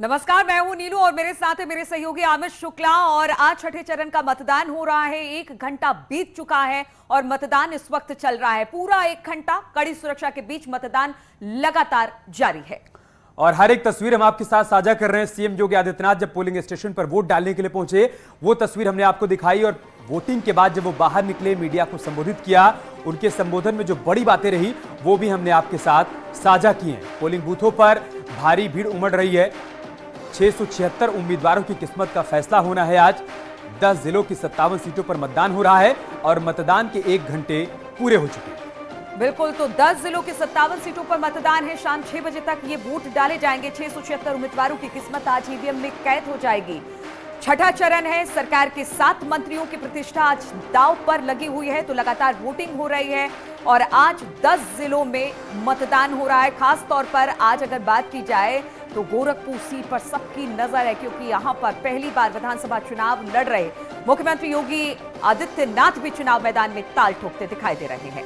नमस्कार, मैं हूं नीलू और मेरे साथ है मेरे सहयोगी आमिर शुक्ला। और आज छठे चरण का मतदान हो रहा है। 1 घंटा बीत चुका है और मतदान इस वक्त चल रहा है। पूरा 1 घंटा कड़ी सुरक्षा के बीच मतदान लगातार जारी है और हर एक तस्वीर हम आपके साथ साझा कर रहे हैं। सीएम योगी आदित्यनाथ जब पोलिंग स्टेशन पर वोट डालने के लिए पहुंचे, वो तस्वीर हमने आपको दिखाई और वोटिंग के बाद जब वो बाहर निकले, मीडिया को संबोधित किया, उनके संबोधन में जो बड़ी बातें रही वो भी हमने आपके साथ साझा की हैं। पोलिंग बूथों पर भारी भीड़ उमड़ रही है। 676 उम्मीदवारों की किस्मत का फैसला होना है आज। 10 जिलों की 57 सीटों पर मतदान हो रहा है और मतदान के 1 घंटे पूरे हो चुके हैं। बिल्कुल, तो 10 जिलों की 57 सीटों पर मतदान है। शाम 6 बजे तक ये वोट डाले जाएंगे। 676 उम्मीदवारों की किस्मत आज ईवीएम में कैद हो जाएगी। छठा चरण है। सरकार के 7 मंत्रियों की प्रतिष्ठा आज दांव पर लगी हुई है, तो लगातार वोटिंग हो रही है और आज 10 जिलों में मतदान हो रहा है। खास तौर पर आज अगर बात की जाए तो गोरखपुर सीट पर सबकी नजर है, क्योंकि यहां पर पहली बार विधानसभा चुनाव लड़ रहे मुख्यमंत्री योगी आदित्यनाथ भी चुनाव मैदान में ताल ठोकते दिखाई दे रहे हैं।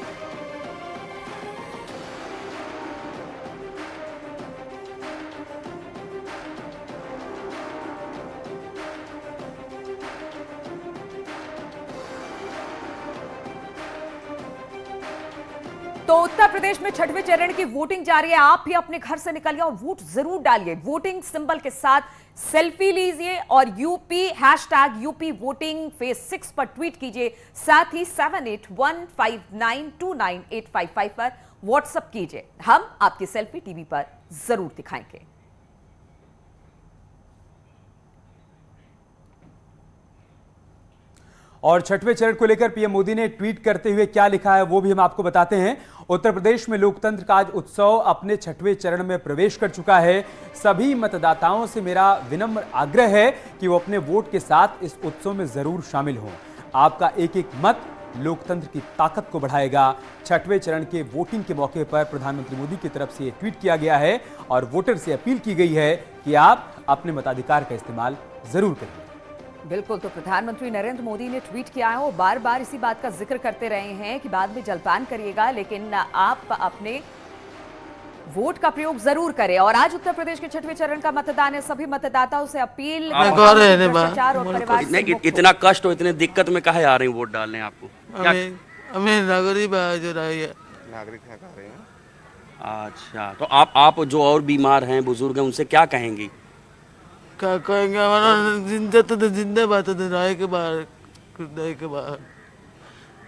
तो उत्तर प्रदेश में छठवें चरण की वोटिंग जारी है। आप भी अपने घर से निकलिए और वोट जरूर डालिए। वोटिंग सिंबल के साथ सेल्फी लीजिए और #यूपी वोटिंग फेज 6 पर ट्वीट कीजिए। साथ ही 7815929855 पर व्हाट्सएप कीजिए। हम आपकी सेल्फी टीवी पर जरूर दिखाएंगे। और छठवें चरण को लेकर पीएम मोदी ने ट्वीट करते हुए क्या लिखा है वो भी हम आपको बताते हैं। उत्तर प्रदेश में लोकतंत्र का आज उत्सव अपने छठवें चरण में प्रवेश कर चुका है। सभी मतदाताओं से मेरा विनम्र आग्रह है कि वो अपने वोट के साथ इस उत्सव में जरूर शामिल हों। आपका एक एक मत लोकतंत्र की ताकत को बढ़ाएगा। छठवें चरण के वोटिंग के मौके पर प्रधानमंत्री मोदी की तरफ से यह ट्वीट किया गया है और वोटर से अपील की गई है कि आप अपने मताधिकार का इस्तेमाल जरूर करिए। बिल्कुल, तो प्रधानमंत्री नरेंद्र मोदी ने ट्वीट किया है और बार बार इसी बात का जिक्र करते रहे हैं कि बाद में जलपान करिएगा, लेकिन आप अपने वोट का प्रयोग जरूर करें। और आज उत्तर प्रदेश के छठवें चरण का मतदान है। सभी मतदाताओं से अपील भ्रष्टाचार और परिवार से इतना कष्ट और इतने दिक्कत में काहे आ रही वोट डालने आपको? हमें नागरिक है। अच्छा, तो आप जो और बीमार हैं, बुजुर्ग हैं, उनसे क्या कहेंगी? क्या कहेंगे? हमारा जिंदा बात है, राय के बाहर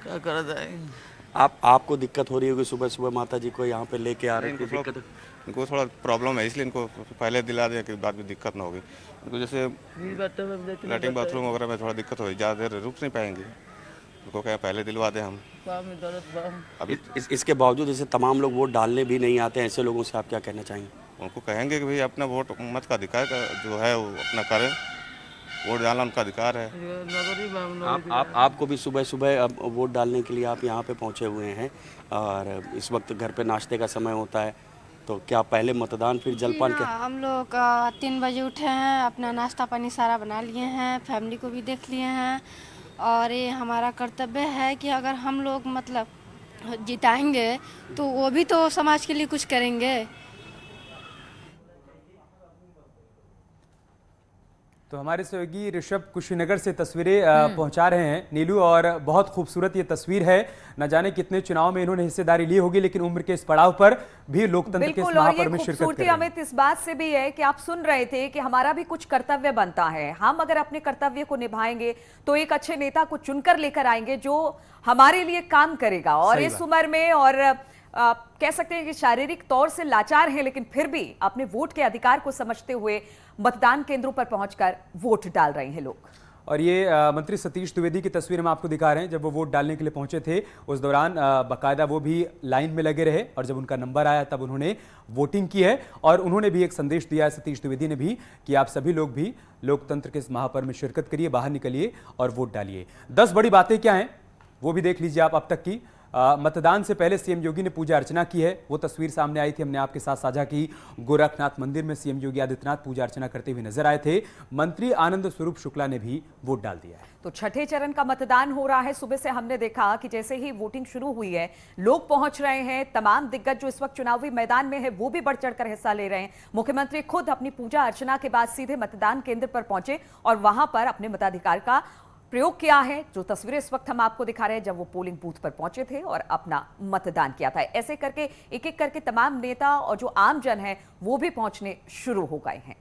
क्या करा जाएंगे। आपको दिक्कत हो रही होगी? सुबह सुबह माता जी को यहाँ पे लेके आ रहे हैं, दिक्कत? इनको थोड़ा प्रॉब्लम है, इसलिए इनको पहले दिला दिया कि बाद में दिक्कत ना होगी। इनको जैसे लैट्रिन बाथरूम वगैरह में थोड़ा दिक्कत होगी, ज़्यादा देर रुक नहीं पाएंगे। उनको क्या पहले दिलवा दें हम। अब इसके बावजूद जैसे तमाम लोग वोट डालने भी नहीं आते, ऐसे लोगों से आप क्या कहना चाहेंगे? उनको कहेंगे कि भाई अपना वोट मत का अधिकार जो है वो अपना करें। वोट डालना उनका अधिकार है। आपको भी सुबह सुबह अब वोट डालने के लिए आप यहाँ पे पहुँचे हुए हैं और इस वक्त घर पे नाश्ते का समय होता है, तो क्या पहले मतदान फिर जलपान? क्या हम लोग 3 बजे उठे हैं, अपना नाश्ता पानी सारा बना लिए हैं, फैमिली को भी देख लिए हैं और ये हमारा कर्तव्य है कि अगर हम लोग मतलब जिताएंगे तो वो भी तो समाज के लिए कुछ करेंगे। तो हमारे सहयोगी ऋषभ कुशीनगर से तस्वीरें पहुंचा रहे हैं नीलू, और बहुत खूबसूरत ये तस्वीर है। न जाने कितने चुनाव में इन्होंने हिस्सेदारी ली होगी, लेकिन उम्र के इस पड़ाव पर भी लोकतंत्र के इस महापर्व में शिरकत कर रहे हैं। अमित, इस बात से भी है कि आप सुन रहे थे कि हमारा भी कुछ कर्तव्य बनता है। हम अगर अपने कर्तव्य को निभाएंगे तो एक अच्छे नेता को चुनकर लेकर आएंगे जो हमारे लिए काम करेगा। और इस उम्र में और कह सकते हैं कि शारीरिक तौर से लाचार हैं, लेकिन फिर भी अपने वोट के अधिकार को समझते हुए मतदान केंद्रों पर पहुंचकर वोट डाल रहे हैं लोग। और ये मंत्री सतीश द्विवेदी की तस्वीर हम आपको दिखा रहे हैं। जब वो वोट डालने के लिए पहुंचे थे उस दौरान बाकायदा वो भी लाइन में लगे रहे और जब उनका नंबर आया तब उन्होंने वोटिंग की है। और उन्होंने भी एक संदेश दिया है, सतीश द्विवेदी ने भी, कि आप सभी लोग भी लोकतंत्र के इस महापर्व में शिरकत करिए, बाहर निकलिए और वोट डालिए। 10 बड़ी बातें क्या हैं वो भी देख लीजिए आप अब तक की। मतदान से पहले सीएम योगी ने पूजा अर्चना की है। वो तस्वीर सामने आई थी, हमने आपके साथ साझा की। गोरखनाथ मंदिर में सीएम योगी आदित्यनाथ पूजा अर्चना करते हुए नजर आए थे। मंत्री आनंद स्वरूप शुक्ला ने भी वोट डाल दिया है। तो छठे चरण का मतदान हो रहा है। सुबह से हमने देखा कि जैसे ही वोटिंग शुरू हुई है, लोग पहुंच रहे हैं। तमाम दिग्गज जो इस वक्त चुनावी मैदान में है वो भी बढ़ चढ़कर हिस्सा ले रहे हैं। मुख्यमंत्री खुद अपनी पूजा अर्चना के बाद सीधे मतदान केंद्र पर पहुंचे और वहां पर अपने मताधिकार का प्रयोग किया है। जो तस्वीरें इस वक्त हम आपको दिखा रहे हैं, जब वो पोलिंग बूथ पर पहुंचे थे और अपना मतदान किया था। ऐसे करके एक एक करके तमाम नेता और जो आम जन है वो भी पहुंचने शुरू हो गए हैं।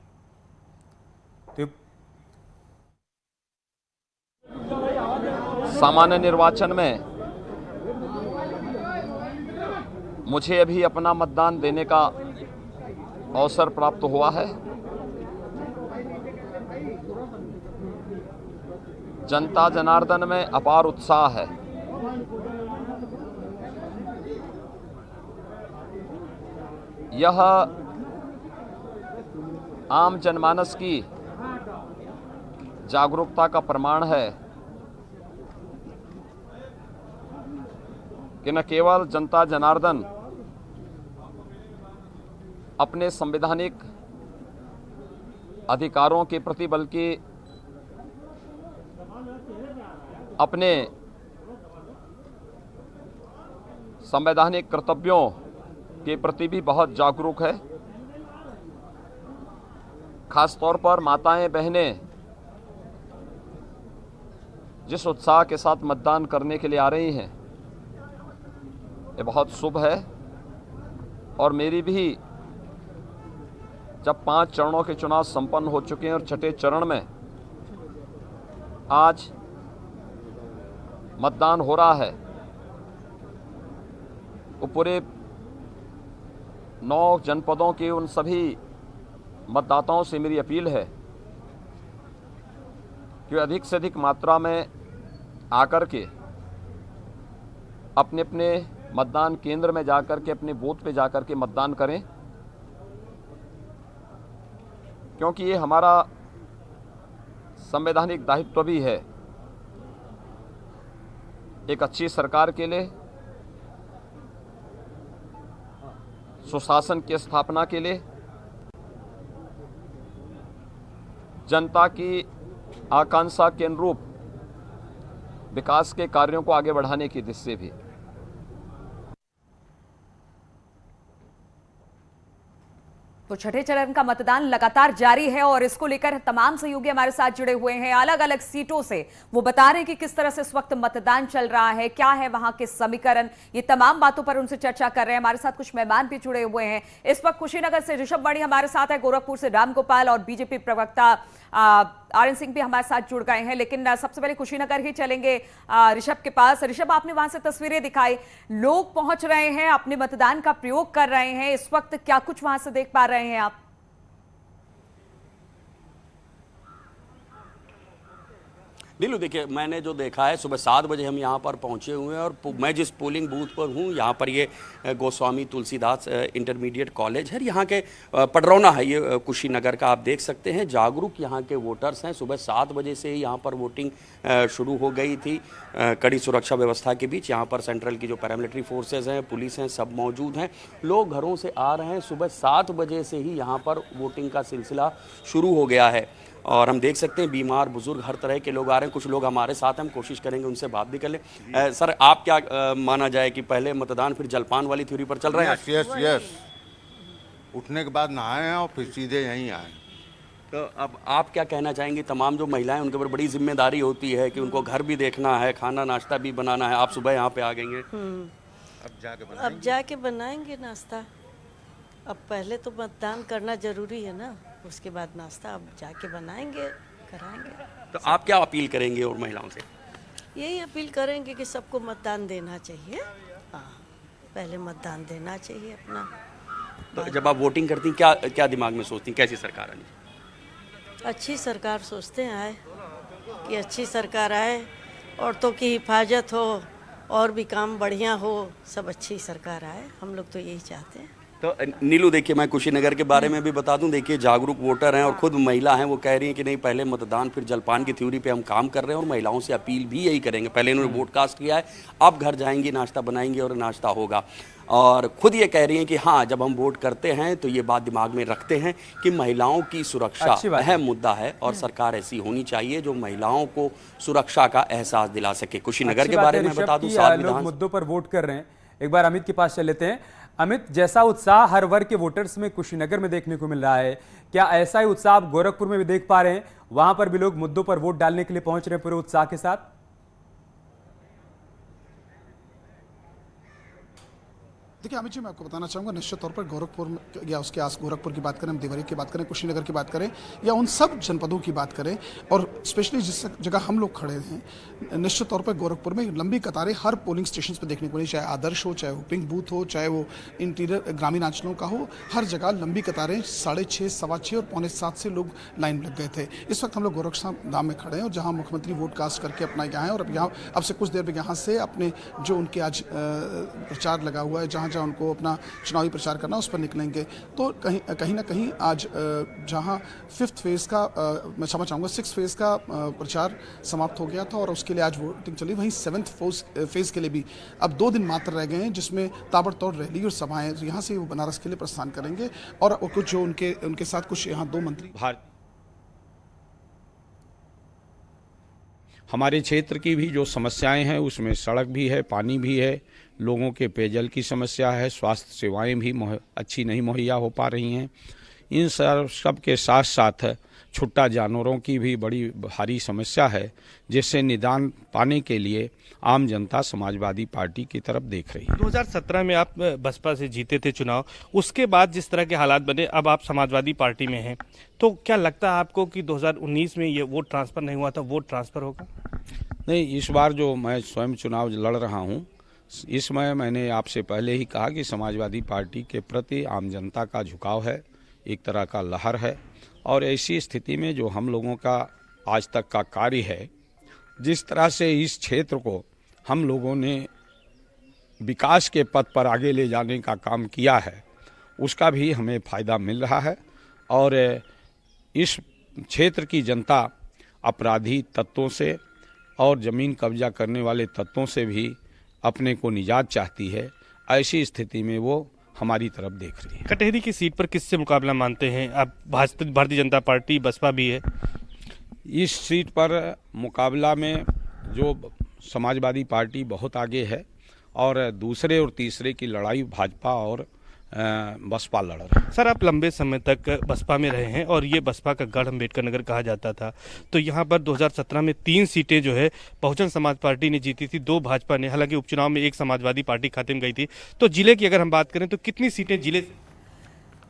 सामान्य निर्वाचन में मुझे अभी अपना मतदान देने का अवसर प्राप्त हुआ है। जनता जनार्दन में अपार उत्साह है। यह आम जनमानस की जागरूकता का प्रमाण है कि न केवल जनता जनार्दन अपने संवैधानिक अधिकारों के प्रति बल्कि अपने संवैधानिक कर्तव्यों के प्रति भी बहुत जागरूक है। खासतौर पर माताएं बहनें जिस उत्साह के साथ मतदान करने के लिए आ रही हैं, ये बहुत शुभ है। और मेरी भी जब 5 चरणों के चुनाव संपन्न हो चुके हैं और छठे चरण में आज मतदान हो रहा है, वो पूरे 9 जनपदों के उन सभी मतदाताओं से मेरी अपील है कि अधिक से अधिक मात्रा में आकर के अपने अपने मतदान केंद्र में जाकर के अपने बूथ पे जाकर के मतदान करें, क्योंकि ये हमारा संवैधानिक दायित्व भी है। एक अच्छी सरकार के लिए, सुशासन की स्थापना के लिए, जनता की आकांक्षा के अनुरूप विकास के कार्यों को आगे बढ़ाने की दिशा से भी। तो छठे चरण का मतदान लगातार जारी है और इसको लेकर तमाम सहयोगी हमारे साथ जुड़े हुए हैं अलग अलग सीटों से। वो बता रहे हैं कि किस तरह से इस वक्त मतदान चल रहा है, क्या है वहां के समीकरण, ये तमाम बातों पर उनसे चर्चा कर रहे हैं। हमारे साथ कुछ मेहमान भी जुड़े हुए हैं। इस वक्त कुशीनगर से ऋषभ मणि हमारे साथ है, गोरखपुर से रामगोपाल और बीजेपी प्रवक्ता आरएन सिंह भी हमारे साथ जुड़ गए हैं। लेकिन सबसे पहले कुशीनगर ही चलेंगे ऋषभ के पास। ऋषभ, आपने वहां से तस्वीरें दिखाई, लोग पहुंच रहे हैं, अपने मतदान का प्रयोग कर रहे हैं। इस वक्त क्या कुछ वहां से देख पा रहे हैं आप? नीलू, देखिए, मैंने जो देखा है, सुबह 7 बजे हम यहाँ पर पहुँचे हुए हैं और मैं जिस पोलिंग बूथ पर हूँ, यहाँ पर ये गोस्वामी तुलसीदास इंटरमीडिएट कॉलेज है। यहाँ के पडरौना है ये कुशीनगर का, आप देख सकते हैं। जागरूक यहाँ के वोटर्स हैं। सुबह 7 बजे से ही यहाँ पर वोटिंग शुरू हो गई थी। कड़ी सुरक्षा व्यवस्था के बीच यहाँ पर सेंट्रल की जो पैरामिलिट्री फोर्सेज हैं, पुलिस हैं, सब मौजूद हैं। लोग घरों से आ रहे हैं। सुबह 7 बजे से ही यहाँ पर वोटिंग का सिलसिला शुरू हो गया है और हम देख सकते हैं बीमार बुजुर्ग हर तरह के लोग आ रहे हैं। कुछ लोग हमारे साथ हैं, हम कोशिश करेंगे उनसे बात भी कर लें। सर, आप क्या माना जाए कि पहले मतदान फिर जलपान वाली थ्योरी पर चल रहे हैं? यस। उठने के बाद नहाए हैं और फिर सीधे यहीं आए। तो अब आप क्या कहना चाहेंगे? तमाम जो महिलाएं, उनके ऊपर बड़ी जिम्मेदारी होती है कि उनको घर भी देखना है, खाना नाश्ता भी बनाना है। आप सुबह यहाँ पे आ गई हैं, अब जाके बनाएंगे नाश्ता। अब पहले तो मतदान करना जरूरी है ना, उसके बाद नाश्ता अब जाके बनाएंगे, कराएंगे। तो आप क्या अपील करेंगे और महिलाओं से? यही अपील करेंगे कि सबको मतदान देना चाहिए। हाँ, पहले मतदान देना चाहिए अपना। तो जब आप वोटिंग करती हैं, क्या क्या दिमाग में सोचती हैं, कैसी सरकार आनी? अच्छी सरकार सोचते हैं कि अच्छी सरकार आए, औरतों की हिफाजत हो और भी काम बढ़िया हो, सब अच्छी सरकार आए। हम लोग तो यही चाहते हैं। तो नीलू देखिए, मैं कुशीनगर के बारे में भी बता दूं, देखिए जागरूक वोटर हैं और खुद महिला हैं, वो कह रही हैं कि नहीं पहले मतदान फिर जलपान की थ्योरी पे हम काम कर रहे हैं और महिलाओं से अपील भी यही करेंगे। पहले इन्होंने वोट कास्ट किया है, अब घर जाएंगी, नाश्ता बनाएंगी और नाश्ता होगा। और खुद ये कह रही हैं कि हाँ, जब हम वोट करते हैं तो ये बात दिमाग में रखते हैं कि महिलाओं की सुरक्षा अहम मुद्दा है और सरकार ऐसी होनी चाहिए जो महिलाओं को सुरक्षा का एहसास दिला सके। कुशीनगर के बारे में बता दूं, 7 लोग मुद्दों पर वोट कर रहे हैं। एक बार अमित के पास चल लेते हैं। अमित, जैसा उत्साह हर वर्ग के वोटर्स में कुशीनगर में देखने को मिल रहा है, क्या ऐसा ही उत्साह आप गोरखपुर में भी देख पा रहे हैं? वहां पर भी लोग मुद्दों पर वोट डालने के लिए पहुंच रहे हैं पूरे उत्साह के साथ? देखिए अमित जी, मैं आपको बताना चाहूँगा, निश्चित तौर पर गोरखपुर या उसके आस गोरखपुर की बात करें, हम देवरी की बात करें, कुशीनगर की बात करें या उन सब जनपदों की बात करें, और स्पेशली जिस जगह हम लोग खड़े हैं, निश्चित तौर पर गोरखपुर में लंबी कतारें हर पोलिंग स्टेशन पर देखने को मिली, चाहे आदर्श हो, चाहे वो पिंक बूथ हो, चाहे वो इंटीरियर ग्रामीण अंचलों का हो, हर जगह लंबी कतारें 6:30, 6:15 और 6:45 से लोग लाइन लग गए थे। इस वक्त हम लोग गोरखधाम में खड़े हैं और जहाँ मुख्यमंत्री वोट कास्ट करके अपना यहाँ है और अब से कुछ देर में यहाँ से अपने जो उनके आज प्रचार लगा हुआ है, जहाँ जहाँ उनको अपना चुनावी प्रचार करना, उस पर निकलेंगे। तो कहीं ना कहीं आज जहां 5th फेज का, मैं क्षमा चाहूँगा 6th फेज का प्रचार समाप्त हो गया था और उसके लिए आज वोटिंग चली, वहीं 7th फेज के लिए भी अब 2 दिन मात्र रह गए हैं, जिसमें ताबड़तोड़ रैली और सभाएं, यहाँ से वो बनारस के लिए प्रस्थान करेंगे और कुछ जो उनके साथ कुछ यहाँ 2 मंत्री हमारे क्षेत्र की भी जो समस्याएं हैं उसमें सड़क भी है, पानी भी है, लोगों के पेयजल की समस्या है, स्वास्थ्य सेवाएं भी अच्छी नहीं मुहैया हो पा रही हैं। इन सब के साथ साथ छुट्टा जानवरों की भी बड़ी भारी समस्या है, जिससे निदान पाने के लिए आम जनता समाजवादी पार्टी की तरफ देख रही है। 2017 में आप बसपा से जीते थे चुनाव, उसके बाद जिस तरह के हालात बने, अब आप समाजवादी पार्टी में हैं, तो क्या लगता है आपको कि 2019 में ये वोट ट्रांसफ़र नहीं हुआ था, वोट ट्रांसफ़र होगा? नहीं, इस बार जो मैं स्वयं चुनाव लड़ रहा हूँ, इसमें मैंने आपसे पहले ही कहा कि समाजवादी पार्टी के प्रति आम जनता का झुकाव है, एक तरह का लहर है, और ऐसी स्थिति में जो हम लोगों का आज तक का कार्य है, जिस तरह से इस क्षेत्र को हम लोगों ने विकास के पथ पर आगे ले जाने का काम किया है, उसका भी हमें फ़ायदा मिल रहा है। और इस क्षेत्र की जनता अपराधी तत्वों से और ज़मीन कब्जा करने वाले तत्वों से भी अपने को निजात चाहती है। ऐसी स्थिति में वो हमारी तरफ देख रही है। कटहरी की सीट पर किससे मुकाबला मानते हैं अब? भारतीय जनता पार्टी, बसपा भी है। इस सीट पर मुकाबला में जो समाजवादी पार्टी बहुत आगे है और दूसरे और तीसरे की लड़ाई भाजपा और बसपा लड़ रहे हैं। सर, आप लंबे समय तक बसपा में रहे हैं और ये बसपा का गढ़ अम्बेडकर नगर कहा जाता था, तो यहाँ पर 2017 में 3 सीटें जो है बहुजन समाज पार्टी ने जीती थी, 2 भाजपा ने, हालांकि उपचुनाव में 1 समाजवादी पार्टी खाते में गई थी। तो जिले की अगर हम बात करें तो कितनी सीटें जिले?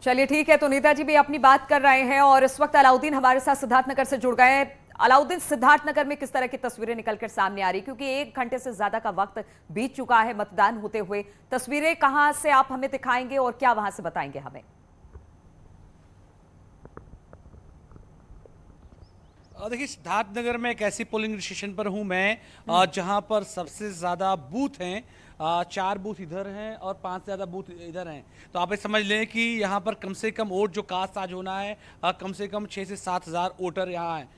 चलिए ठीक है, तो नेताजी भी अपनी बात कर रहे हैं और इस वक्त अलाउद्दीन हमारे साथ सिद्धार्थनगर से जुड़ गए हैं। अलाउद्दीन, सिद्धार्थनगर में किस तरह की तस्वीरें निकलकर सामने आ रही, क्योंकि 1 घंटे से ज्यादा का वक्त बीत चुका है मतदान होते हुए, तस्वीरें कहां से आप हमें दिखाएंगे और क्या वहां से बताएंगे हमें? देखिए, सिद्धार्थनगर में एक ऐसी पोलिंग स्टेशन पर हूं मैं जहां पर सबसे ज्यादा बूथ हैं, 4 बूथ इधर हैं और 5 से ज़्यादा बूथ इधर हैं। तो आप ये समझ लें कि यहाँ पर कम से कम वोट जो कास्ट आज होना है, कम से कम 6 से 7 हज़ार वोटर यहाँ हैं।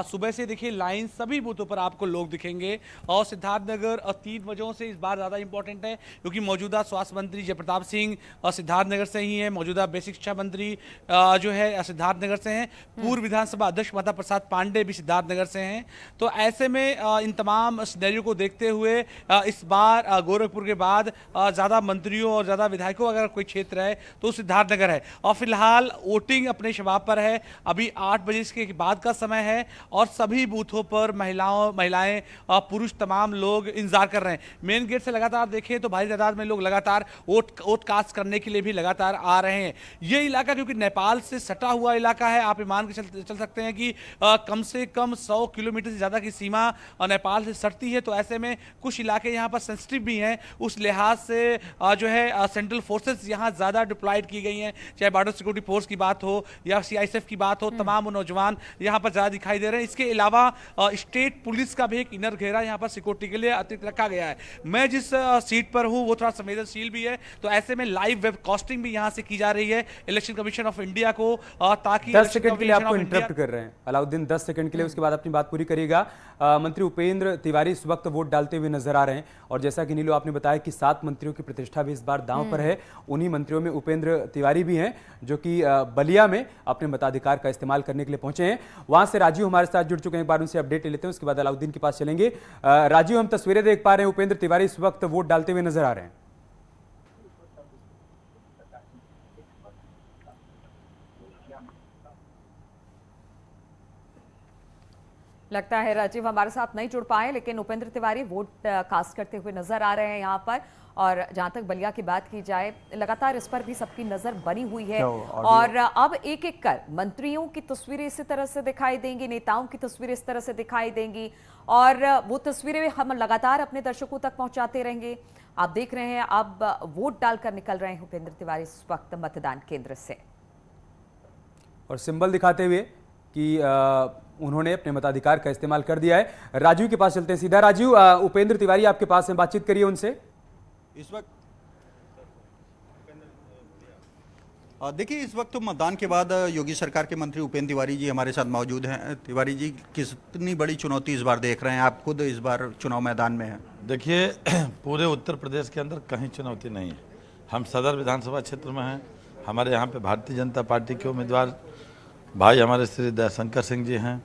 सुबह से देखिए लाइन, सभी बूथों पर आपको लोग दिखेंगे और सिद्धार्थनगर 3 वजहों से इस बार ज़्यादा इंपॉर्टेंट है, क्योंकि मौजूदा स्वास्थ्य मंत्री जयप्रताप सिंह सिद्धार्थनगर से ही हैं, मौजूदा बेसिक शिक्षा मंत्री जो है सिद्धार्थनगर से हैं, पूर्व विधानसभा अध्यक्ष माता प्रसाद पांडे भी सिद्धार्थनगर से हैं। तो ऐसे में इन तमाम सिनेरियो को देखते हुए इस बार गोरखपुर के बाद ज़्यादा मंत्रियों और ज़्यादा विधायकों अगर कोई क्षेत्र है तो सिद्धार्थनगर है। और फिलहाल वोटिंग अपने शबाब पर है, अभी 8 बजे के बाद का समय है और सभी बूथों पर महिलाएं पुरुष तमाम लोग इंतजार कर रहे हैं। मेन गेट से लगातार देखें तो भारी तादाद में लोग लगातार वोट कास्ट करने के लिए भी लगातार आ रहे हैं। ये इलाका क्योंकि नेपाल से सटा हुआ इलाका है, आप मान के चल सकते हैं कि कम से कम 100 किलोमीटर से ज़्यादा की सीमा नेपाल से सटती है। तो ऐसे में कुछ इलाके यहाँ पर सेंसिटिव भी हैं, उस लिहाज से जो है सेंट्रल फोर्सेस यहाँ ज़्यादा डिप्लॉयड की गई हैं, चाहे बॉर्डर सिक्योरिटी फोर्स की बात हो या CISF की बात हो, तमाम नौजवान यहाँ पर ज़्यादा दिखाई दे रहे हैं। इसके अलावा स्टेट पुलिस का भी एक इनर घेरा यहाँ पर सिक्योरिटी के लिए अतिरिक्त रखा गया है। मैं जिस सीट पर हूँ वो थोड़ा संवेदनशील भी है, तो ऐसे में लाइव वेबकास्टिंग भी यहाँ से की जा रही है इलेक्शन कमीशन ऑफ इंडिया को, ताकि 10 सेकंड के लिए आपको इंटरप्ट कर रहे हैं अलाउद्दीन, 10 सेकंड के लिए, उसके बाद अपनी बात पूरी करिएगा। मंत्री उपेंद्र तिवारी इस वक्त वोट डालते हुए नजर आ रहे हैं और जैसा कि नीलू आपने बताया कि 7 मंत्रियों की प्रतिष्ठा भी इस बार दांव पर है। उन्हीं मंत्रियों में उपेंद्र तिवारी भी हैं जो कि बलिया में अपने मताधिकार का इस्तेमाल करने के लिए पहुंचे हैं। वहां से राजीव हमारे साथ जुड़ चुके हैं, एक बार उनसे अपडेट ले लेते हैं, उसके बाद अलाउद्दीन के पास चलेंगे। राजीव, हम तस्वीरें देख पा रहे हैं, उपेंद्र तिवारी इस वक्त वोट डालते हुए नजर आ रहे हैं। लगता है राजीव हमारे साथ नहीं जुड़ पाए, लेकिन उपेंद्र तिवारी वोट कास्ट करते हुए नजर आ रहे हैं यहाँ पर। और जहां तक बलिया की बात की जाए, लगातार इस पर भी सबकी नजर बनी हुई है और अब एक एक कर मंत्रियों की तस्वीरें इसी तरह से दिखाई देंगी, नेताओं की तस्वीरें इस तरह से दिखाई देंगी और वो तस्वीरें हम लगातार अपने दर्शकों तक पहुंचाते रहेंगे। आप देख रहे हैं अब वोट डालकर निकल रहे हैं उपेंद्र तिवारी इस वक्त मतदान केंद्र से और सिंबल दिखाते हुए कि उन्होंने अपने मताधिकार का इस्तेमाल कर दिया है। राजीव के पास चलते हैं सीधा। राजीव, उपेंद्र तिवारी आपके पास हैं, बातचीत करिए उनसे। इस वक्त देखिए, इस वक्त तो मतदान के बाद योगी सरकार के मंत्री उपेंद्र तिवारी जी हमारे साथ मौजूद हैं। तिवारी जी, कितनी बड़ी चुनौती इस बार देख रहे हैं? आप खुद इस बार चुनाव मैदान में हैं। देखिए, पूरे उत्तर प्रदेश के अंदर कहीं चुनौती नहीं है। हम सदर विधानसभा क्षेत्र में हैं। हमारे यहाँ पे भारतीय जनता पार्टी के उम्मीदवार भाई हमारे श्री दयाशंकर सिंह जी हैं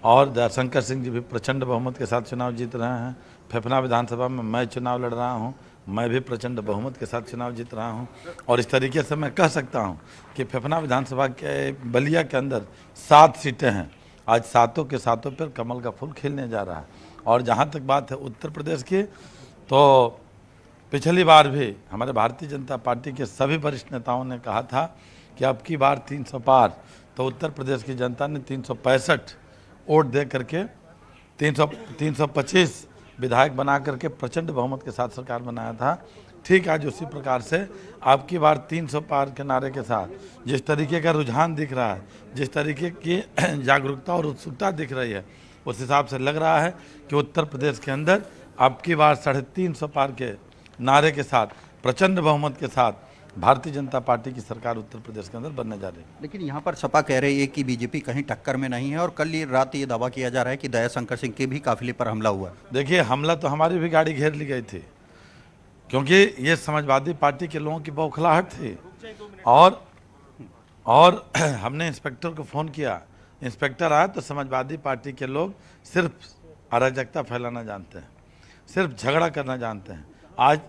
और दयाशंकर सिंह जी भी प्रचंड बहुमत के साथ चुनाव जीत रहे हैं। फेफना विधानसभा में मैं चुनाव लड़ रहा हूं, मैं भी प्रचंड बहुमत के साथ चुनाव जीत रहा हूं और इस तरीके से मैं कह सकता हूं कि फेफना विधानसभा के बलिया के अंदर 7 सीटें हैं। आज 7 के 7 पर कमल का फूल खिलने जा रहा है। और जहां तक बात है उत्तर प्रदेश की, तो पिछली बार भी हमारे भारतीय जनता पार्टी के सभी वरिष्ठ नेताओं ने कहा था कि अब की बार 300 पार, तो उत्तर प्रदेश की जनता ने 365 वोट दे करके 325 विधायक बना करके प्रचंड बहुमत के साथ सरकार बनाया था। ठीक आज उसी प्रकार से अब की बार 300 पार के नारे के साथ जिस तरीके का रुझान दिख रहा है, जिस तरीके की जागरूकता और उत्सुकता दिख रही है, उस हिसाब से लग रहा है कि उत्तर प्रदेश के अंदर अब की बार 350 पार के नारे के साथ प्रचंड बहुमत के साथ भारतीय जनता पार्टी की सरकार उत्तर प्रदेश के अंदर बनने जा रही है। लेकिन यहाँ पर सपा कह रही है कि बीजेपी कहीं टक्कर में नहीं है और कल रात ये दावा किया जा रहा है कि दयाशंकर सिंह के भी काफिले पर हमला हुआ। देखिए, हमला तो हमारी भी गाड़ी घेर ली गई थी, क्योंकि ये समाजवादी पार्टी के लोगों की बौखलाहट थी और हमने इंस्पेक्टर को फ़ोन किया। इंस्पेक्टर आया तो समाजवादी पार्टी के लोग सिर्फ अराजकता फैलाना जानते हैं, सिर्फ झगड़ा करना जानते हैं। आज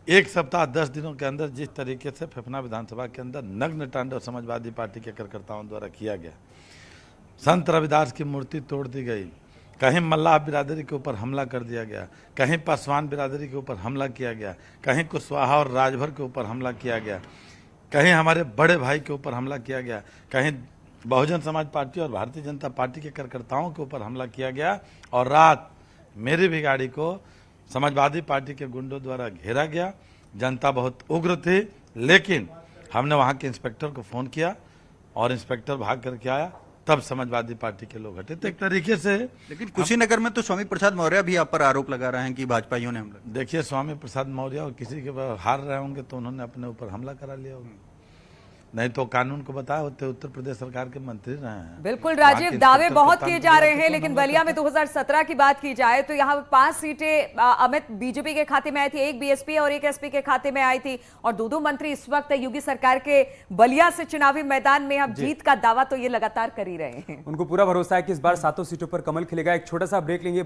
1 सप्ताह 10 दिनों के अंदर जिस तरीके से फेफना विधानसभा के अंदर नग्न तांडव समाजवादी पार्टी के कार्यकर्ताओं द्वारा किया गया, संत रविदास की मूर्ति तोड़ दी गई, कहीं मल्लाह बिरादरी के ऊपर हमला कर दिया गया, कहीं पासवान बिरादरी के ऊपर हमला किया गया, कहीं कुशवाहा और राजभर के ऊपर हमला किया गया, कहीं हमारे बड़े भाई के ऊपर हमला किया गया, कहीं बहुजन समाज पार्टी और भारतीय जनता पार्टी के कार्यकर्ताओं के ऊपर हमला किया गया और रात मेरी भी गाड़ी को समाजवादी पार्टी के गुंडों द्वारा घेरा गया। जनता बहुत उग्र थी, लेकिन हमने वहां के इंस्पेक्टर को फ़ोन किया और इंस्पेक्टर भाग करके आया, तब समाजवादी पार्टी के लोग हटे। तो एक तरीके से, लेकिन कुशीनगर में तो स्वामी प्रसाद मौर्य भी आप पर आरोप लगा रहे हैं कि भाजपाइयों ने हमला। देखिए, स्वामी प्रसाद मौर्य और किसी के हार रहे होंगे तो उन्होंने अपने ऊपर हमला करा लिया होगा, नहीं तो कानून को बताया होते उत्तर प्रदेश सरकार के मंत्री रहे हैं। बिल्कुल राजीव, दावे बहुत किए जा रहे हैं, लेकिन बलिया में 2017 की बात की जाए तो यहाँ 5 सीटें अमित बीजेपी के खाते में आई थी, 1 बीएसपी और 1 एसपी के खाते में आई थी और 2 मंत्री इस वक्त योगी सरकार के बलिया से चुनावी मैदान में अब जीत का दावा तो ये लगातार कर ही रहे हैं। उनको पूरा भरोसा है कि इस बार 7 सीटों पर कमल खिलेगा। एक छोटा सा ब्रेक लेंगे।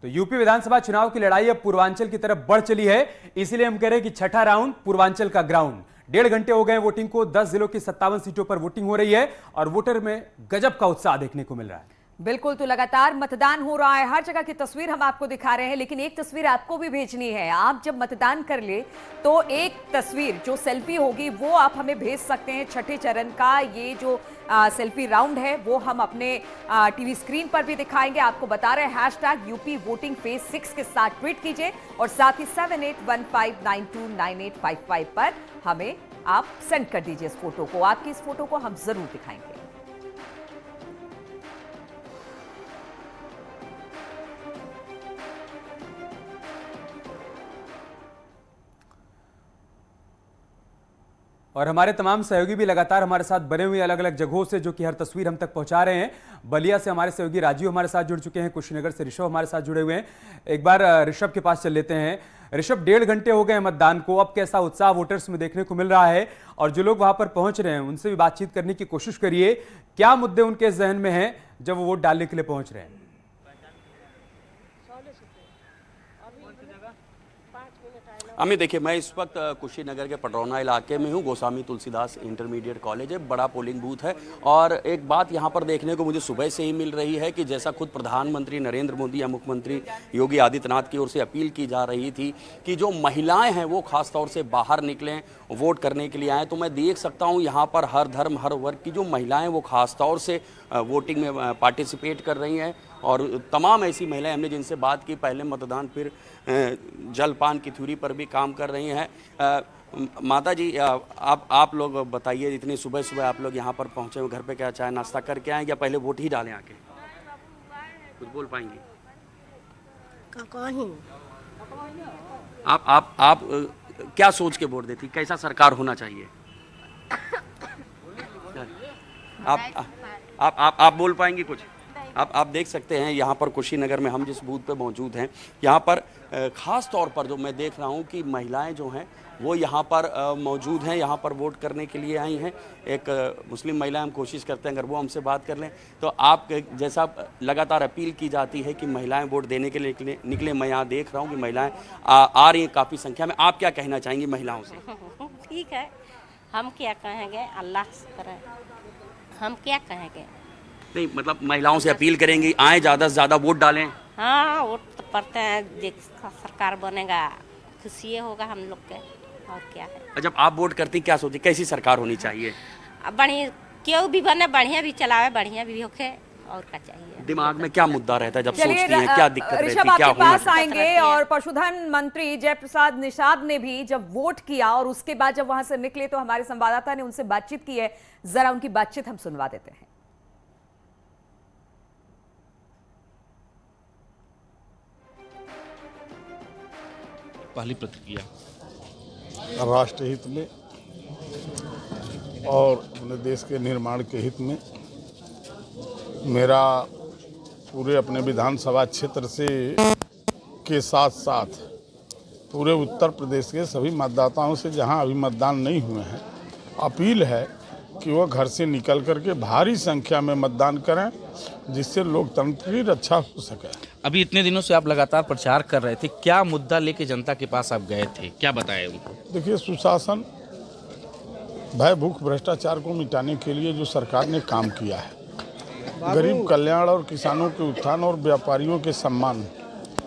तो यूपी विधानसभा चुनाव की लड़ाई अब पूर्वांचल की तरफ बढ़ चली है, इसीलिए हम कह रहे हैं कि छठा राउंड पूर्वांचल का ग्राउंड। 1.5 घंटे हो गए वोटिंग को, 10 जिलों की 57 सीटों पर वोटिंग हो रही है और वोटर में गजब का उत्साह देखने को मिल रहा है। बिल्कुल, तो लगातार मतदान हो रहा है, हर जगह की तस्वीर हम आपको दिखा रहे हैं, लेकिन एक तस्वीर आपको भी भेजनी है। आप जब मतदान कर ले तो एक तस्वीर जो सेल्फी होगी वो आप हमें भेज सकते हैं। छठे चरण का ये जो सेल्फी राउंड है वो हम अपने टीवी स्क्रीन पर भी दिखाएंगे। आपको बता रहे हैं #UP वोटिंग फेज 6 के साथ ट्वीट कीजिए और साथ ही 7815929855 पर हमें आप सेंड कर दीजिए इस फोटो को। आपकी इस फोटो को हम जरूर दिखाएंगे। और हमारे तमाम सहयोगी भी लगातार हमारे साथ बने हुए अलग अलग जगहों से, जो कि हर तस्वीर हम तक पहुंचा रहे हैं। बलिया से हमारे सहयोगी राजीव हमारे साथ जुड़ चुके हैं, कुशीनगर से ऋषभ हमारे साथ जुड़े हुए हैं। एक बार ऋषभ के पास चल लेते हैं। ऋषभ, 1.5 घंटे हो गए मतदान को, अब कैसा उत्साह वोटर्स में देखने को मिल रहा है? और जो लोग वहां पर पहुंच रहे हैं उनसे भी बातचीत करने की कोशिश करिए। क्या मुद्दे उनके जहन में हैं जब वो वोट डालने के लिए पहुंच रहे हैं? अमित, देखिए, मैं इस वक्त कुशीनगर के पडरौना इलाके में हूँ। गोस्वामी तुलसीदास इंटरमीडिएट कॉलेज है, बड़ा पोलिंग बूथ है। और एक बात यहाँ पर देखने को मुझे सुबह से ही मिल रही है कि जैसा खुद प्रधानमंत्री नरेंद्र मोदी या मुख्यमंत्री योगी आदित्यनाथ की ओर से अपील की जा रही थी कि जो महिलाएं हैं वो खासतौर से बाहर निकलें, वोट करने के लिए आएँ, तो मैं देख सकता हूँ यहाँ पर हर धर्म हर वर्ग की जो महिलाएँ वो खासतौर से वोटिंग में पार्टिसिपेट कर रही हैं। और तमाम ऐसी महिलाएं हमने जिनसे बात की, पहले मतदान फिर जलपान की थ्योरी पर भी काम कर रही हैं। माता जी, आप लोग बताइए, इतनी सुबह सुबह आप लोग यहाँ पर पहुँचे हो, घर पे क्या चाय नाश्ता करके आए या पहले वोट ही डालें आके? कुछ बोल पाएंगी? आप क्या सोच के वोट देती, कैसा सरकार होना चाहिए? आप बोल पाएंगी कुछ? आप देख सकते हैं यहाँ पर कुशीनगर में हम जिस बूथ पे मौजूद हैं, यहाँ पर ख़ास तौर पर जो मैं देख रहा हूँ कि महिलाएं जो हैं वो यहाँ पर मौजूद हैं, यहाँ पर वोट करने के लिए आई हैं। एक मुस्लिम महिला, हम कोशिश करते हैं अगर वो हमसे बात कर लें। तो आप जैसा लगातार अपील की जाती है कि महिलाएं वोट देने के लिए निकले, मैं यहाँ देख रहा हूँ कि महिलाएं आ रही हैं काफ़ी संख्या में। आप क्या कहना चाहेंगी महिलाओं से? ठीक है, हम क्या कहेंगे, अल्लाह करे, हम क्या कहेंगे? नहीं, मतलब महिलाओं से अपील करेंगी आए, ज़्यादा से ज़्यादा वोट डालें। हाँ, वोट तो पड़ते हैं, जिसका सरकार बनेगा खुशी होगा हम लोग के, और क्या है। जब आप वोट करती क्या सोचती, कैसी सरकार होनी चाहिए? बढ़िया, क्यों भी बने, बढ़िया भी चलावे, बढ़िया भी होके, और क्या चाहिए? दिमाग में क्या मुद्दा रहता है जब सोचती हैं, क्या दिक्कत रहती है, ऋषभ क्या आपके पास आएंगे। और पशुधन मंत्री जयप्रसाद निषाद ने भी जब वोट किया और उसके बाद जब वहां से निकले तो हमारे संवाददाता ने उनसे बातचीत की है, जरा उनकी बातचीत हम सुनवा देते हैं। पहली प्रतिक्रिया, राष्ट्र हित में और अपने देश के निर्माण के हित में मेरा पूरे अपने विधानसभा क्षेत्र से के साथ साथ पूरे उत्तर प्रदेश के सभी मतदाताओं से, जहां अभी मतदान नहीं हुए हैं, अपील है कि वो घर से निकल करके भारी संख्या में मतदान करें, जिससे लोकतंत्र की रक्षा हो सके। अभी इतने दिनों से आप लगातार प्रचार कर रहे थे, क्या मुद्दा लेके जनता के पास आप गए थे, क्या बताए उनको? देखिए, सुशासन, भय, भूख, भ्रष्टाचार को मिटाने के लिए जो सरकार ने काम किया है, गरीब कल्याण और किसानों के उत्थान और व्यापारियों के सम्मान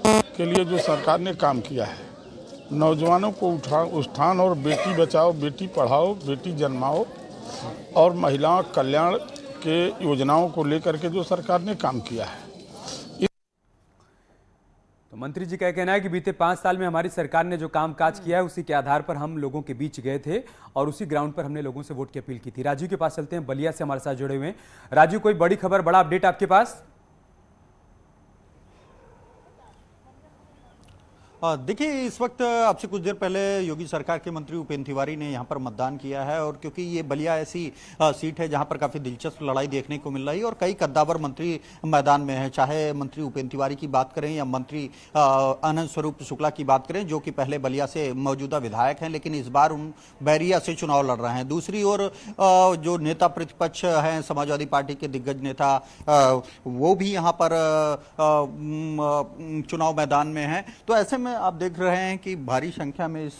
के लिए जो सरकार ने काम किया है, नौजवानों को उत्थान और बेटी बचाओ, बेटी पढ़ाओ, बेटी जन्माओ और महिला कल्याण के योजनाओं को लेकर के जो सरकार ने काम किया है। तो मंत्री जी का कहना है कि बीते 5 साल में हमारी सरकार ने जो कामकाज किया है उसी के आधार पर हम लोगों के बीच गए थे और उसी ग्राउंड पर हमने लोगों से वोट की अपील की थी। राजू के पास चलते हैं, बलिया से हमारे साथ जुड़े हुए हैं। राजू, कोई बड़ी खबर, बड़ा अपडेट आपके पास? देखिए, इस वक्त आपसे कुछ देर पहले योगी सरकार के मंत्री उपेंद्र तिवारी ने यहाँ पर मतदान किया है और क्योंकि ये बलिया ऐसी सीट है जहाँ पर काफ़ी दिलचस्प लड़ाई देखने को मिल रही है और कई कद्दावर मंत्री मैदान में हैं, चाहे मंत्री उपेंद्र तिवारी की बात करें या मंत्री आनंद स्वरूप शुक्ला की बात करें, जो कि पहले बलिया से मौजूदा विधायक हैं, लेकिन इस बार उन बैरिया से चुनाव लड़ रहे हैं। दूसरी ओर जो नेता प्रतिपक्ष हैं, समाजवादी पार्टी के दिग्गज नेता, वो भी यहाँ पर चुनाव मैदान में हैं। तो ऐसे में में आप देख रहे हैं कि भारी संख्या में इस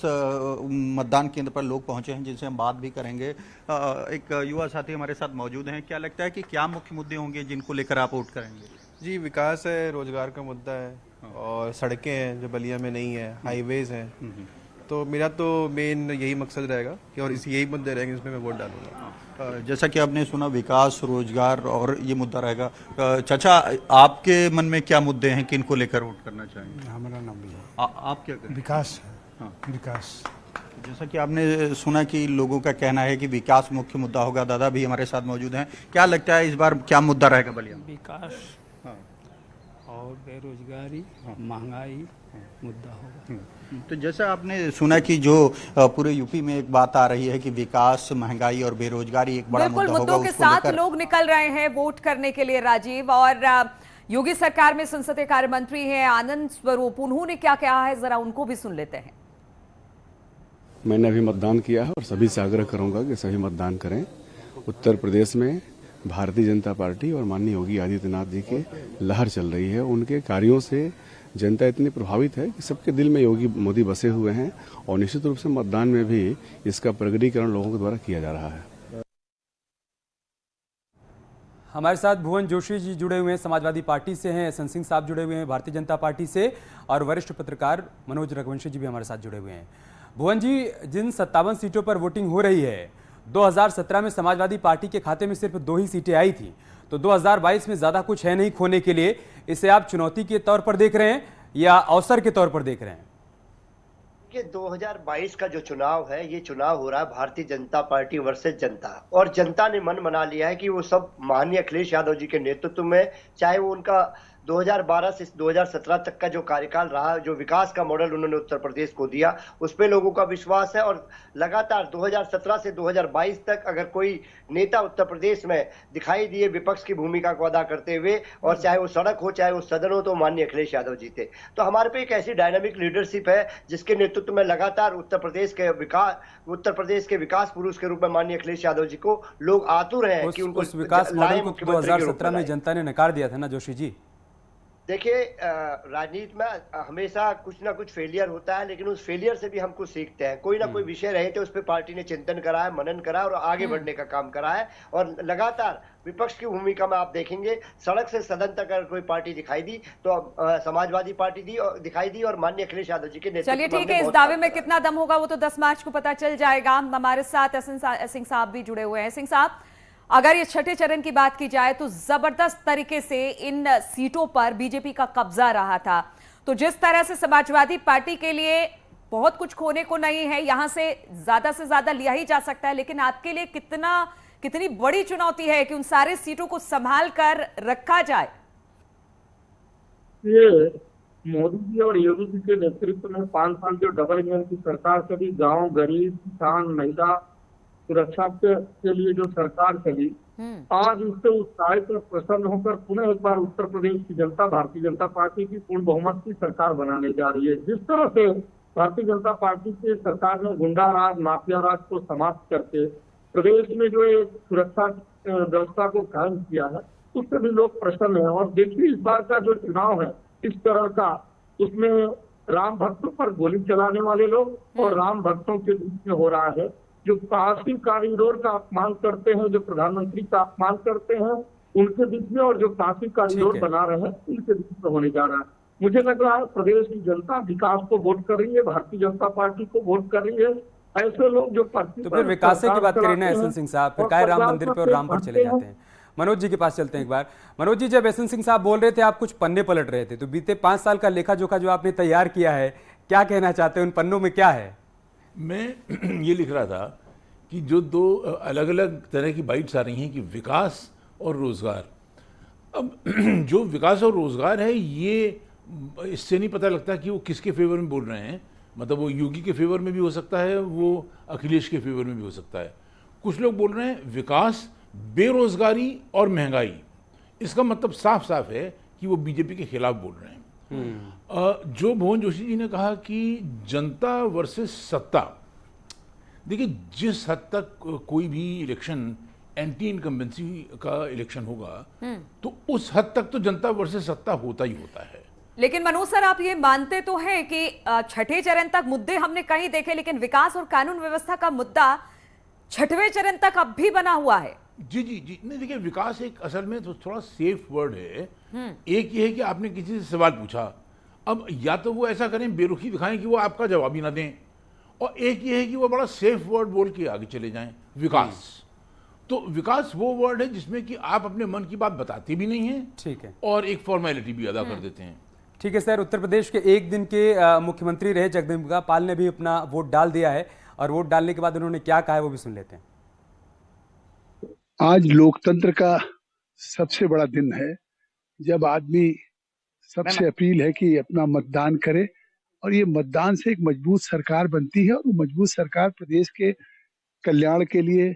मतदान केंद्र पर लोग पहुंचे हैं, जिनसे हम बात भी करेंगे। एक युवा साथी हमारे साथ मौजूद हैं। क्या लगता है कि क्या मुख्य मुद्दे होंगे जिनको लेकर आप वोट करेंगे? जी, विकास है, रोजगार का मुद्दा है और सड़कें हैं जो बलिया में नहीं है, हाईवेज हैं। तो मेरा तो मेन यही मकसद रहेगा कि और यही मुद्दे रहेंगे जिसमें मैं वोट डालूंगा। जैसा कि आपने सुना, विकास, रोजगार और ये मुद्दा रहेगा। चाचा, आपके मन में क्या मुद्दे हैं, किनको लेकर वोट करना चाहेंगे? हमारा नाम भी आप क्या करें? विकास। हाँ, विकास। जैसा कि आपने सुना कि लोगों का कहना है कि विकास मुख्य मुद्दा होगा। दादा भी हमारे साथ मौजूद हैं। क्या लगता है इस बार क्या मुद्दा रहेगा बलिया? विकास और बेरोजगारी, महंगाई मुद्दा होगा। तो जैसा आपने सुना कि जो पूरे यूपी में एक बात आ रही है कि विकास, महंगाई और बेरोजगारी एक बड़ा मुद्दा होगा। मुद्दों के साथ लोग निकल रहे हैं वोट करने के लिए, राजीव। और योगी सरकार में संसदीय कार्य मंत्री हैं आनंद स्वरूप, उन्होंने क्या कहा है, जरा उनको भी सुन लेते हैं। मैंने अभी मतदान किया है और सभी से आग्रह करूंगा कि सभी मतदान करें। उत्तर प्रदेश में भारतीय जनता पार्टी और माननीय योगी आदित्यनाथ जी की लहर चल रही है। उनके कार्यों से जनता इतनी प्रभावित है कि सबके दिल में योगी मोदी बसे हुए हैं और निश्चित रूप से मतदान में भी इसका प्रकटीकरण लोगों के द्वारा किया जा रहा है। हमारे साथ भुवन जोशी जी जुड़े हुए हैं, समाजवादी पार्टी से हैं। एसएन सिंह साहब जुड़े हुए हैं भारतीय जनता पार्टी से, और वरिष्ठ पत्रकार मनोज रघुवंशी जी भी हमारे साथ जुड़े हुए हैं। भुवन जी, जिन 57 सीटों पर वोटिंग हो रही है, 2017 में समाजवादी पार्टी के खाते में सिर्फ 2 ही सीटें आई थी, तो 2022 में ज्यादा कुछ है नहीं खोने के लिए। इसे आप चुनौती के तौर पर देख रहे हैं या अवसर के तौर पर देख रहे हैं? कि 2022 का जो चुनाव है, ये चुनाव हो रहा है भारतीय जनता पार्टी वर्सेस जनता, और जनता ने मन बना लिया है कि वो सब माननीय अखिलेश यादव जी के नेतृत्व में, चाहे वो उनका 2012 से 2017 तक का जो कार्यकाल रहा, जो विकास का मॉडल उन्होंने उत्तर प्रदेश को दिया, उस पे लोगों का विश्वास है। और लगातार 2017 से 2022 तक अगर कोई नेता उत्तर प्रदेश में दिखाई दिए विपक्ष की भूमिका को अदा करते हुए, और चाहे वो सड़क हो चाहे वो सदन हो, तो माननीय अखिलेश यादव जी थे। तो हमारे पे एक ऐसी डायनामिक लीडरशिप है जिसके नेतृत्व में लगातार उत्तर प्रदेश के विकास पुरुष के रूप में माननीय अखिलेश यादव जी को लोग आतुर हैं कि उनको विकास मॉडल को 2017 में जनता ने नकार दिया था ना जोशी जी? देखिए, राजनीति में हमेशा कुछ ना कुछ फेलियर होता है, लेकिन उस फेलियर से भी हम कुछ सीखते हैं। कोई ना कोई विषय रहे थे, उस पर पार्टी ने चिंतन करा है, मनन करा और आगे बढ़ने का काम करा है। और लगातार विपक्ष की भूमिका में आप देखेंगे, सड़क से सदन तक अगर कोई पार्टी दिखाई दी तो समाजवादी पार्टी दिखाई दी, और माननीय अखिलेश यादव जी के नेतृत्व। चलिए ठीक है, इस दावे में कितना दम होगा वो तो 10 मार्च को पता चल जाएगा। हमारे साथ एसएन सिंह साहब भी जुड़े हुए हैं। सिंह साहब, अगर ये छठे चरण की बात की जाए तो जबरदस्त तरीके से इन सीटों पर बीजेपी का कब्जा रहा था। तो जिस तरह से समाजवादी पार्टी के लिए बहुत कुछ खोने को नहीं है, यहां से ज्यादा लिया ही जा सकता है, लेकिन आपके लिए कितनी बड़ी चुनौती है कि उन सारे सीटों को संभाल कर रखा जाए? ये मोदी जी और योगी जी के नेतृत्व में 5 साल जो डबल इंजन की सरकार चली, गांव, गरीब, किसान, महिला सुरक्षा के लिए जो सरकार चली, आज उससे उत्साहित और प्रसन्न होकर पुनः एक बार उत्तर प्रदेश की जनता भारतीय जनता पार्टी की पूर्ण बहुमत की सरकार बनाने जा रही है। जिस तरह से भारतीय जनता पार्टी की सरकार ने गुंडा राज, माफिया राज को समाप्त करके प्रदेश में जो एक सुरक्षा व्यवस्था को कायम किया है, उससे भी लोग प्रसन्न हैं। और देखिए, इस बार का जो चुनाव है इस तरह का, उसमें राम भक्तों पर गोली चलाने वाले लोग और राम भक्तों के बीच में हो रहा है। जो काशी कॉरिडोर का अपमान करते हैं, जो प्रधानमंत्री का अपमान करते हैं, उनके बीच में, और जो काशी कॉरिडोर बना रहे हैं उनके बीच में होने जा रहा है। मुझे लग रहा है प्रदेश की जनता विकास को वोट कर रही है, भारतीय जनता पार्टी को वोट कर रही है। ऐसे लोग जो तो फिर विकास की बात करें ना एसएन सिंह साहब, फिर काय राम मंदिर पे और राम पर चले जाते हैं। मनोज जी के पास चलते हैं एक बार। मनोज जी, जब एसएन सिंह साहब बोल रहे थे, आप कुछ पन्ने पलट रहे थे, तो बीते 5 साल का लेखा जोखा जो आपने तैयार किया है, क्या कहना चाहते हैं? उन पन्नों में क्या है? मैं ये लिख रहा था कि जो 2 अलग अलग तरह की बाइट्स आ रही हैं कि विकास और रोजगार। अब जो विकास और रोजगार है, ये इससे नहीं पता लगता कि वो किसके फेवर में बोल रहे हैं। मतलब वो योगी के फेवर में भी हो सकता है, वो अखिलेश के फेवर में भी हो सकता है। कुछ लोग बोल रहे हैं विकास, बेरोजगारी और महंगाई। इसका मतलब साफ साफ है कि वो बीजेपी के खिलाफ बोल रहे हैं। जो भुवन जोशी जी ने कहा कि जनता वर्सेस सत्ता, देखिए, जिस हद तक कोई भी इलेक्शन एंटी इनकम्बेंसी का इलेक्शन होगा, तो उस हद तक तो जनता वर्सेस सत्ता होता ही होता है। लेकिन मनोज सर, आप ये मानते तो हैं कि छठे चरण तक मुद्दे हमने कहीं देखे, लेकिन विकास और कानून व्यवस्था का मुद्दा छठवें चरण तक अब भी बना हुआ है। जी जी जी, नहीं देखिए, विकास एक असल में तो थोड़ा सेफ वर्ड है। एक ये है कि आपने किसी से सवाल पूछा, अब या तो वो ऐसा करें, बेरुखी दिखाएं कि वो आपका जवाब ही ना दें, और एक ये है कि वो बड़ा सेफ वर्ड बोल के आगे चले जाएं। विकास, तो विकास वो वर्ड है जिसमें कि आप अपने मन की बात बताते भी नहीं हैं, ठीक है, और एक फॉर्मेलिटी भी अदा कर देते हैं। ठीक है सर, उत्तर प्रदेश के एक दिन के मुख्यमंत्री रहे जगदम्बिका पाल ने भी अपना वोट डाल दिया है, और वोट डालने के बाद उन्होंने क्या कहा है वो भी सुन लेते हैं। आज लोकतंत्र का सबसे बड़ा दिन है, जब आदमी सबसे अपील है कि अपना मतदान करे, और ये मतदान से एक मजबूत सरकार बनती है, और वो मजबूत सरकार प्रदेश के कल्याण के लिए,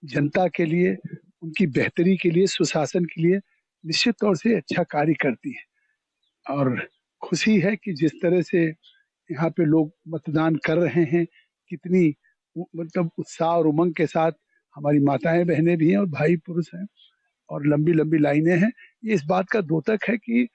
जनता के लिए, उनकी बेहतरी के लिए, सुशासन के लिए निश्चित तौर से अच्छा कार्य करती है। और खुशी है कि जिस तरह से यहाँ पे लोग मतदान कर रहे हैं, कितनी मतलब उत्साह और उमंग के साथ हमारी माताएं बहनें भी हैं और भाई पुरुष हैं, और लंबी लंबी लाइनें हैं। ये इस बात का द्योतक है कि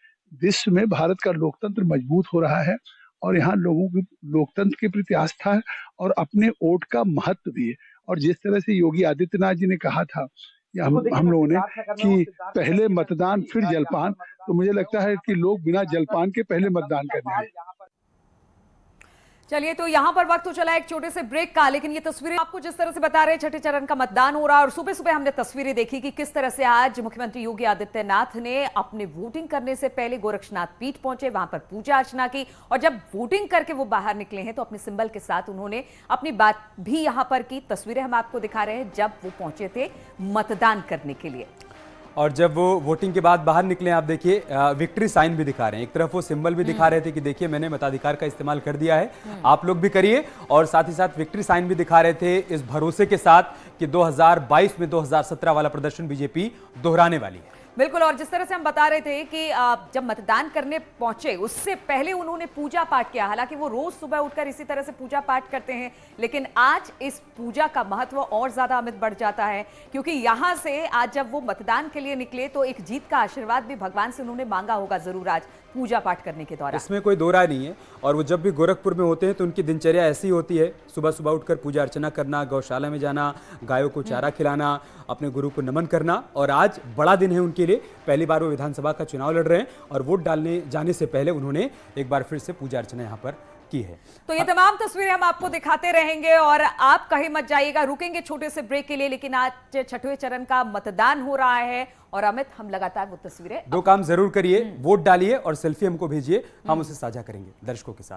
विश्व में भारत का लोकतंत्र मजबूत हो रहा है, और यहाँ लोगों की लोकतंत्र के प्रति आस्था है, और अपने वोट का महत्व भी है। और जिस तरह से योगी आदित्यनाथ जी ने कहा था या हम लोगों ने कि पहले मतदान फिर जलपान, तो मुझे लगता है कि लोग बिना जलपान के पहले मतदान करने आए। चलिए, तो यहां पर वक्त तो चला एक छोटे से ब्रेक का, लेकिन ये तस्वीरें आपको जिस तरह से बता रहे हैं, छठे चरण का मतदान हो रहा है, और सुबह सुबह हमने तस्वीरें देखी कि किस तरह से आज मुख्यमंत्री योगी आदित्यनाथ ने अपने वोटिंग करने से पहले गोरक्षनाथ पीठ पहुंचे, वहां पर पूजा अर्चना की, और जब वोटिंग करके वो बाहर निकले हैं तो अपने सिंबल के साथ उन्होंने अपनी बात भी यहां पर की। तस्वीरें हम आपको दिखा रहे हैं जब वो पहुंचे थे मतदान करने के लिए। और जब वो वोटिंग के बाद बाहर निकले, आप देखिए विक्ट्री साइन भी दिखा रहे हैं, एक तरफ वो सिंबल भी दिखा रहे थे कि देखिए मैंने मताधिकार का इस्तेमाल कर दिया है, आप लोग भी करिए, और साथ ही साथ विक्ट्री साइन भी दिखा रहे थे इस भरोसे के साथ कि 2022 में 2017 वाला प्रदर्शन बीजेपी दोहराने वाली है। बिल्कुल, और जिस तरह से हम बता रहे थे कि जब मतदान करने पहुंचे उससे पहले उन्होंने पूजा पाठ किया। हालांकि वो रोज सुबह उठकर इसी तरह से पूजा पाठ करते हैं, लेकिन आज इस पूजा का महत्व और ज्यादा अमित बढ़ जाता है, क्योंकि यहां से आज जब वो मतदान के लिए निकले तो एक जीत का आशीर्वाद भी भगवान से उन्होंने मांगा होगा जरूर आज पूजा पाठ करने के दौरान। इसमें कोई दो राय नहीं है। और वो जब भी गोरखपुर में होते हैं तो उनकी दिनचर्या ऐसी होती है, सुबह सुबह उठकर पूजा अर्चना करना, गौशाला में जाना, गायों को चारा खिलाना, अपने गुरु को नमन करना, और आज बड़ा दिन है उनके लिए। पहली बार वो विधानसभा का चुनाव लड़ रहे हैं, और वोट डालने जाने से पहले उन्होंने एक बार फिर से पूजा अर्चना यहाँ पर की है। तो ये तमाम तस्वीरें हम आपको दिखाते रहेंगे, और आप कहीं मत जाइएगा, रुकेंगे छोटे से ब्रेक के लिए, लेकिन आज छठवें चरण का मतदान हो रहा है, और अमित हम लगातार वो तस्वीरें, दो काम जरूर करिए, वोट डालिए और सेल्फी हमको भेजिए, हम उसे साझा करेंगे दर्शकों के साथ।